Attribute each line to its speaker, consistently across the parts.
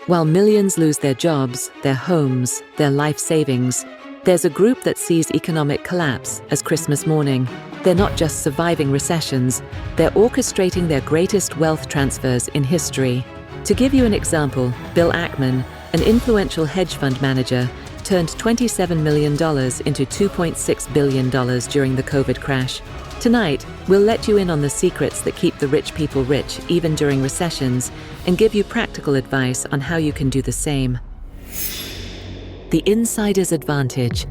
Speaker 1: While millions lose their jobs, their homes, their life savings, there's a group that sees economic collapse as Christmas morning. They're not just surviving recessions, they're orchestrating their greatest wealth transfers in history. To give you an example, Bill Ackman, an influential hedge fund manager, turned $27 million into $2.6 billion during the COVID crash. Tonight, we'll let you in on the secrets that keep the rich people rich even during recessions and give you practical advice on how you can do the same. The Insider's Advantage.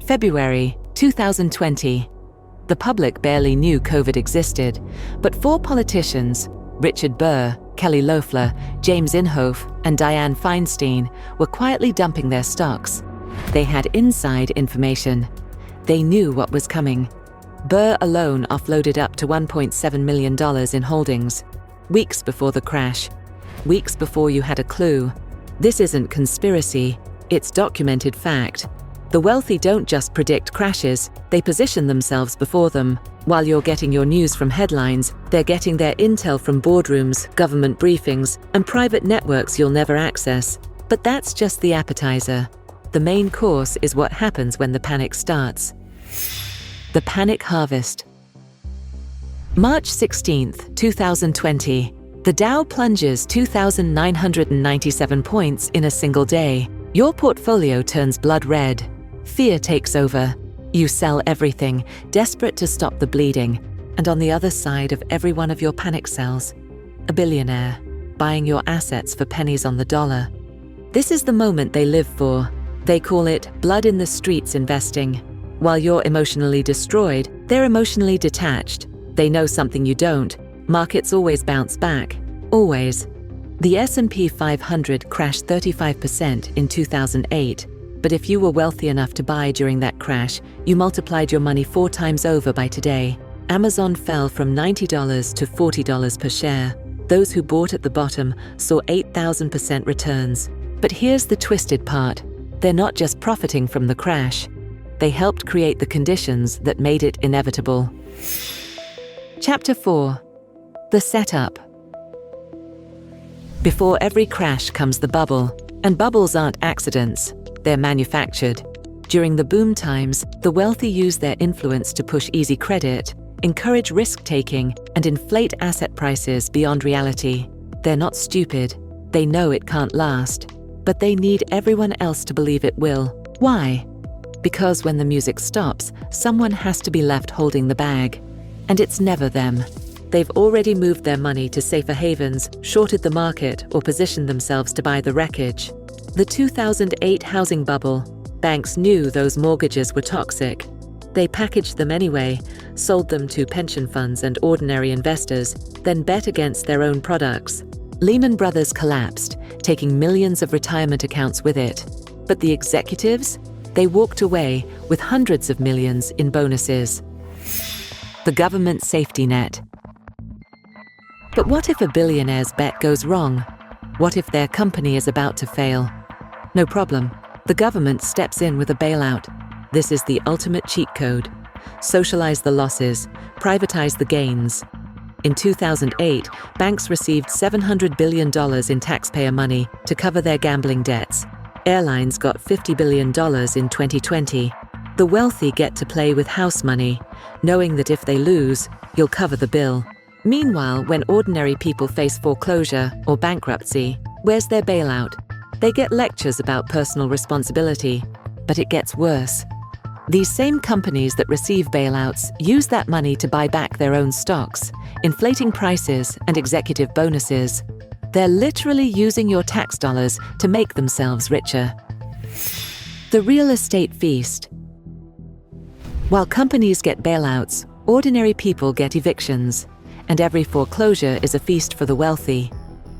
Speaker 1: February 2020. The public barely knew COVID existed, but four politicians, Richard Burr, Kelly Loeffler, James Inhofe, and Dianne Feinstein, were quietly dumping their stocks. They had inside information. They knew what was coming. Burr alone offloaded up to $1.7 million in holdings, weeks before the crash, weeks before you had a clue. This isn't conspiracy, it's documented fact. The wealthy don't just predict crashes, they position themselves before them. While you're getting your news from headlines, they're getting their intel from boardrooms, government briefings, and private networks you'll never access. But that's just the appetizer. The main course is what happens when the panic starts. The Panic Harvest. March 16th, 2020. The Dow plunges 2,997 points in a single day. Your portfolio turns blood red. Fear takes over. You sell everything, desperate to stop the bleeding. And on the other side of every one of your panic sells, a billionaire, buying your assets for pennies on the dollar. This is the moment they live for. They call it blood in the streets investing. While you're emotionally destroyed, they're emotionally detached. They know something you don't. Markets always bounce back. Always. The S&P 500 crashed 35% in 2008. But if you were wealthy enough to buy during that crash, you multiplied your money 4 times over by today. Amazon fell from $90 to $40 per share. Those who bought at the bottom saw 8,000% returns. But here's the twisted part. They're not just profiting from the crash. They helped create the conditions that made it inevitable. Chapter 4. The Setup. Before every crash comes the bubble, and bubbles aren't accidents, they're manufactured. During the boom times, the wealthy use their influence to push easy credit, encourage risk-taking, and inflate asset prices beyond reality. They're not stupid. They know it can't last. But they need everyone else to believe it will. Why? Because when the music stops, someone has to be left holding the bag. And it's never them. They've already moved their money to safer havens, shorted the market, or positioned themselves to buy the wreckage. The 2008 housing bubble. Banks knew those mortgages were toxic. They packaged them anyway, sold them to pension funds and ordinary investors, then bet against their own products. Lehman Brothers collapsed, taking millions of retirement accounts with it. But the executives? They walked away with hundreds of millions in bonuses. The government safety net. But what if a billionaire's bet goes wrong? What if their company is about to fail? No problem. The government steps in with a bailout. This is the ultimate cheat code. Socialize the losses, privatize the gains. In 2008, banks received $700 billion in taxpayer money to cover their gambling debts. Airlines got $50 billion in 2020. The wealthy get to play with house money, knowing that if they lose, you'll cover the bill. Meanwhile, when ordinary people face foreclosure or bankruptcy, where's their bailout? They get lectures about personal responsibility, but it gets worse. These same companies that receive bailouts use that money to buy back their own stocks, inflating prices and executive bonuses. They're literally using your tax dollars to make themselves richer. The real estate feast. While companies get bailouts, ordinary people get evictions, and every foreclosure is a feast for the wealthy.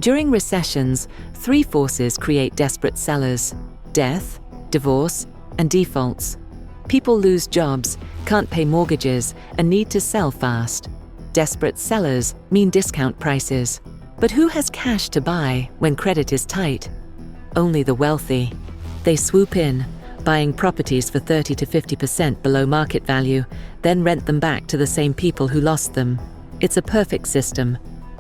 Speaker 1: During recessions, 3 forces create desperate sellers: death, divorce, and defaults. People lose jobs, can't pay mortgages, and need to sell fast. Desperate sellers mean discount prices. But who has cash to buy when credit is tight? Only the wealthy. They swoop in, buying properties for 30 to 50% below market value, then rent them back to the same people who lost them. It's a perfect system.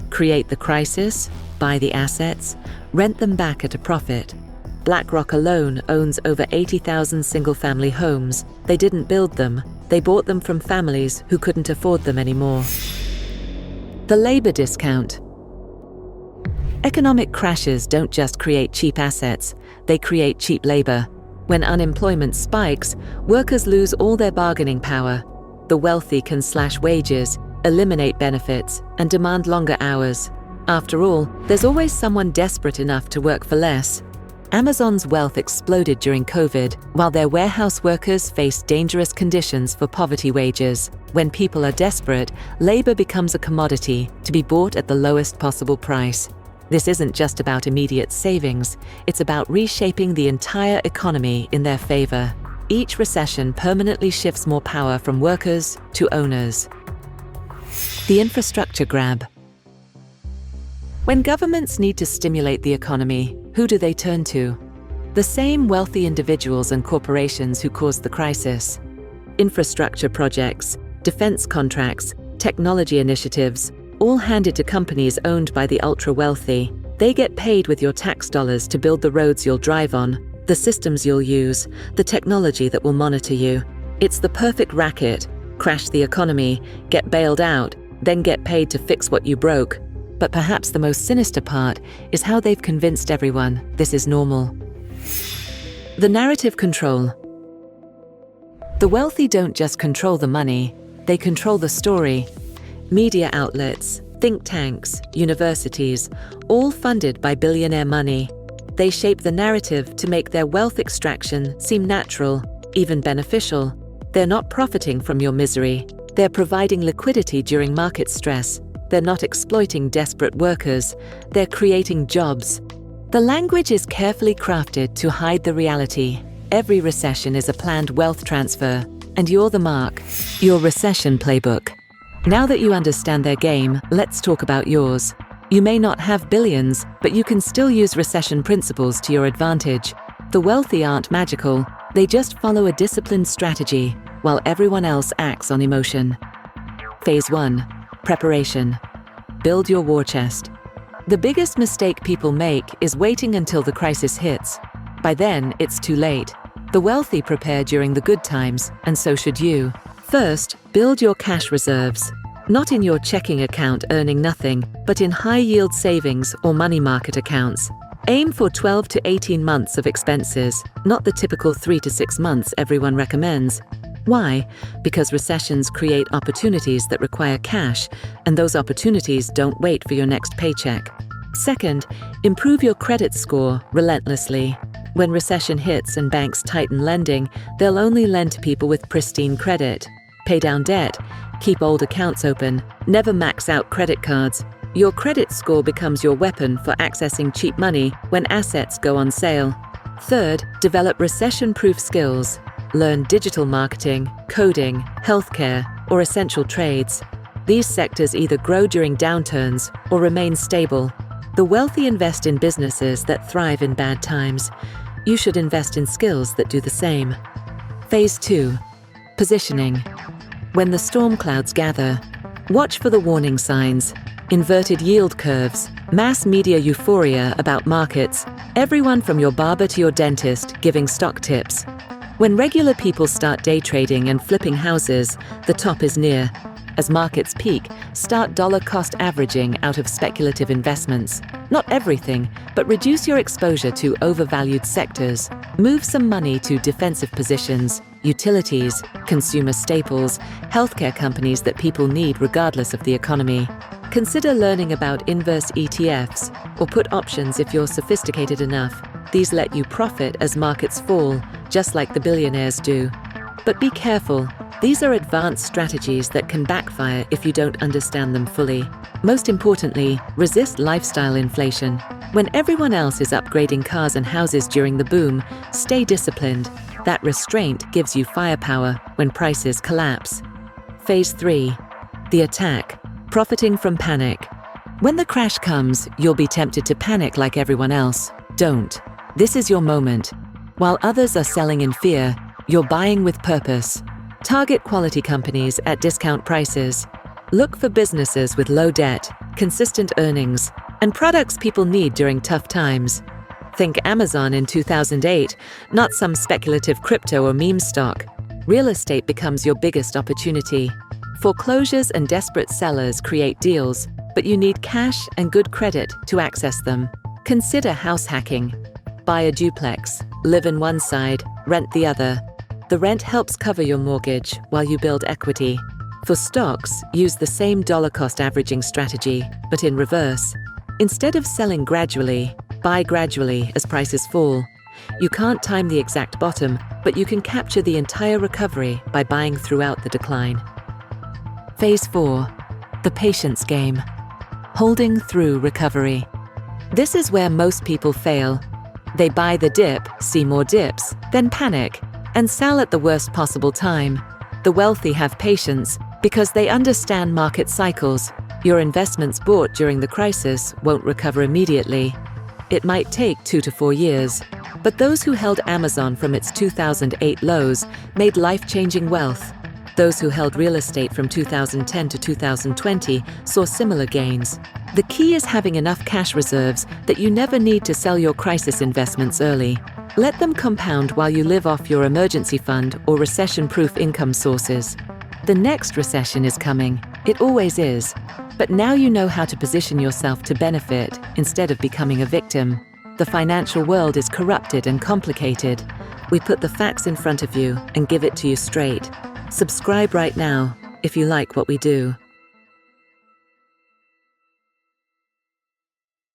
Speaker 1: Create the crisis, buy the assets, rent them back at a profit. BlackRock alone owns over 80,000 single-family homes. They didn't build them, they bought them from families who couldn't afford them anymore. The labor discount. Economic crashes don't just create cheap assets, they create cheap labor. When unemployment spikes, workers lose all their bargaining power. The wealthy can slash wages, eliminate benefits, and demand longer hours. After all, there's always someone desperate enough to work for less. Amazon's wealth exploded during COVID, while their warehouse workers faced dangerous conditions for poverty wages. When people are desperate, labor becomes a commodity to be bought at the lowest possible price. This isn't just about immediate savings, it's about reshaping the entire economy in their favor. Each recession permanently shifts more power from workers to owners. The infrastructure grab. When governments need to stimulate the economy, who do they turn to? The same wealthy individuals and corporations who caused the crisis. Infrastructure projects, defense contracts, technology initiatives, all handed to companies owned by the ultra-wealthy. They get paid with your tax dollars to build the roads you'll drive on, the systems you'll use, the technology that will monitor you. It's the perfect racket. Crash the economy, get bailed out, then get paid to fix what you broke. But perhaps the most sinister part is how they've convinced everyone this is normal. The narrative control. The wealthy don't just control the money, they control the story. Media outlets, think tanks, universities, all funded by billionaire money. They shape the narrative to make their wealth extraction seem natural, even beneficial. They're not profiting from your misery. They're providing liquidity during market stress. They're not exploiting desperate workers, they're creating jobs. The language is carefully crafted to hide the reality. Every recession is a planned wealth transfer, and you're the mark. Your recession playbook. Now that you understand their game, let's talk about yours. You may not have billions, but you can still use recession principles to your advantage. The wealthy aren't magical, they just follow a disciplined strategy, while everyone else acts on emotion. Phase 1. Preparation. Build your war chest. The biggest mistake people make is waiting until the crisis hits. By then, it's too late. The wealthy prepare during the good times, and so should you. First, build your cash reserves. Not in your checking account earning nothing, but in high-yield savings or money market accounts. Aim for 12 to 18 months of expenses, not the typical 3 to 6 months everyone recommends. Why? Because recessions create opportunities that require cash, and those opportunities don't wait for your next paycheck. Second, improve your credit score relentlessly. When recession hits and banks tighten lending, they'll only lend to people with pristine credit. Pay down debt, keep old accounts open, never max out credit cards. Your credit score becomes your weapon for accessing cheap money when assets go on sale. Third, develop recession-proof skills. Learn digital marketing, coding, healthcare, or essential trades. These sectors either grow during downturns or remain stable. The wealthy invest in businesses that thrive in bad times. You should invest in skills that do the same. Phase 2. Positioning. When the storm clouds gather, watch for the warning signs. Inverted yield curves, mass media euphoria about markets, everyone from your barber to your dentist giving stock tips. When regular people start day trading and flipping houses, the top is near. As markets peak, start dollar-cost averaging out of speculative investments. Not everything, but reduce your exposure to overvalued sectors. Move some money to defensive positions, utilities, consumer staples, healthcare companies that people need regardless of the economy. Consider learning about inverse ETFs, or put options if you're sophisticated enough. These let you profit as markets fall, just like the billionaires do. But be careful. These are advanced strategies that can backfire if you don't understand them fully. Most importantly, resist lifestyle inflation. When everyone else is upgrading cars and houses during the boom, stay disciplined. That restraint gives you firepower when prices collapse. Phase 3. The attack. Profiting from panic. When the crash comes, you'll be tempted to panic like everyone else. Don't. This is your moment. While others are selling in fear, you're buying with purpose. Target quality companies at discount prices. Look for businesses with low debt, consistent earnings, and products people need during tough times. Think Amazon in 2008, not some speculative crypto or meme stock. Real estate becomes your biggest opportunity. Foreclosures and desperate sellers create deals, but you need cash and good credit to access them. Consider house hacking. Buy a duplex, live in one side, rent the other. The rent helps cover your mortgage while you build equity. For stocks, use the same dollar cost averaging strategy, but in reverse. Instead of selling gradually, buy gradually as prices fall. You can't time the exact bottom, but you can capture the entire recovery by buying throughout the decline. Phase 4. The patience game. Holding through recovery. This is where most people fail. They buy the dip, see more dips, then panic, and sell at the worst possible time. The wealthy have patience because they understand market cycles. Your investments bought during the crisis won't recover immediately. It might take 2 to 4 years. But those who held Amazon from its 2008 lows made life-changing wealth. Those who held real estate from 2010 to 2020 saw similar gains. The key is having enough cash reserves that you never need to sell your crisis investments early. Let them compound while you live off your emergency fund or recession-proof income sources. The next recession is coming. It always is. But now you know how to position yourself to benefit instead of becoming a victim. The financial world is corrupted and complicated. We put the facts in front of you and give it to you straight. Subscribe right now if you like what we do.